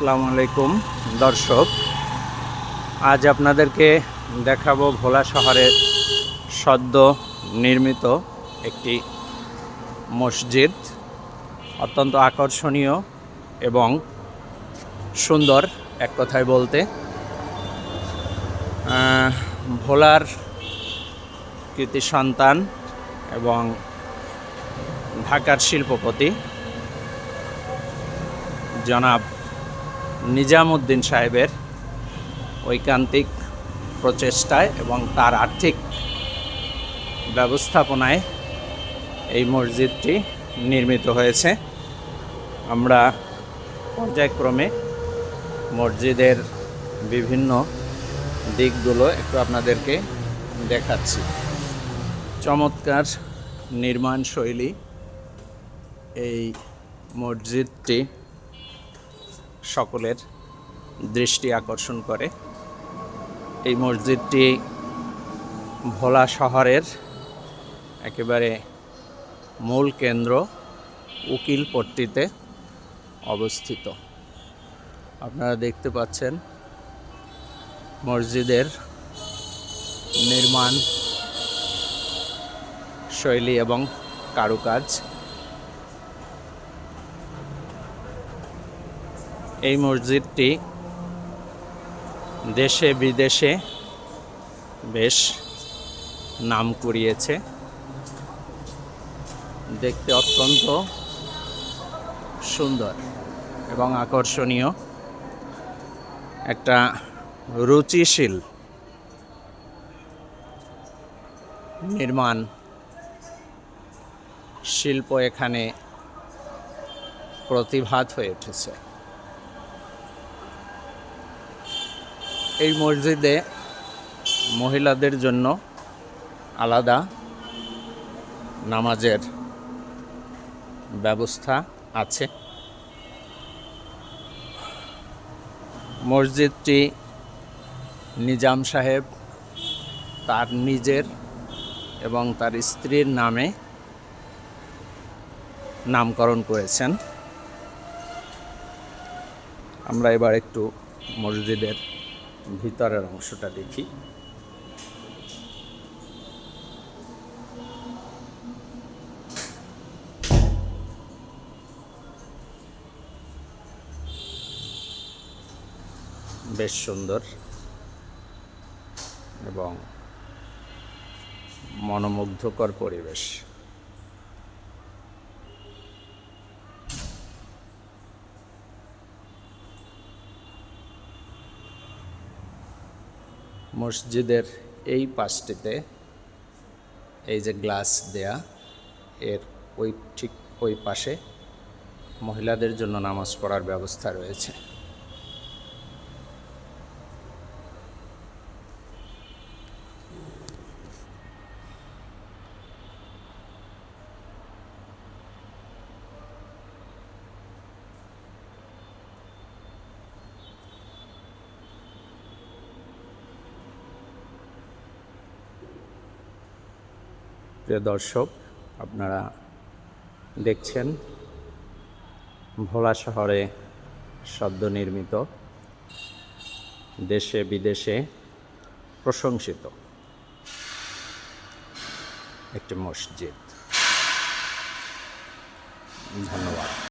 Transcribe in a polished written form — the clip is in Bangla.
আসসালামু আলাইকুম দর্শক, আজ আপনাদেরকে দেখাবো ভোলা শহরের সদ্য নির্মিত একটি মসজিদ। অত্যন্ত আকর্ষণীয় এবং সুন্দর, এক কথায় বলতে। ভোলার কৃতি সন্তান এবং ঢাকার শিল্পপতি জনাব নিজামউদ্দিন সাহেবের ঐকান্তিক প্রচেষ্টায় এবং তার আর্থিক ব্যবস্থাপনায় এই মসজিদটি নির্মিত হয়েছে। আমরা পর্যায়ক্রমে মসজিদের বিভিন্ন দিকগুলো একটু আপনাদেরকে দেখাচ্ছি। চমৎকার নির্মাণ শৈলী এই মসজিদটি সকলের দৃষ্টি আকর্ষণ করে। এই মসজিদটি ভোলা শহরের একেবারে মূল কেন্দ্র উকিলপট্টিতে অবস্থিত। আপনারা দেখতে পাচ্ছেন মসজিদের নির্মাণ শৈলী এবং কারুকাজ। এই মসজিদটি দেশে বিদেশে বেশ নাম কুড়িয়েছে। দেখতে অত্যন্ত সুন্দর এবং আকর্ষণীয়, একটা রুচিশীল নির্মাণ শিল্প এখানে প্রতিভাত হয়ে উঠেছে। এই মসজিদে মহিলাদের জন্য আলাদা নামাজের ব্যবস্থা আছে। মসজিদটি নিজাম সাহেব তার নিজের এবং তার স্ত্রীর নামে নামকরণ করেছেন। আমরা এবার একটু মসজিদের ভিতরের অংশটা দেখি। বেশ সুন্দর এবং মনোমুগ্ধকর পরিবেশ। মসজিদের এই পাশটিতে এই যে গ্লাস দেয়া, এর ঠিক ওই পাশে মহিলাদের জন্য নামাজ পড়ার ব্যবস্থা রয়েছে। প্রিয় দর্শক, আপনারা দেখছেন ভোলা শহরে সদ্য নির্মিত, দেশে বিদেশে প্রশংসিত একটি মসজিদ। ধন্যবাদ।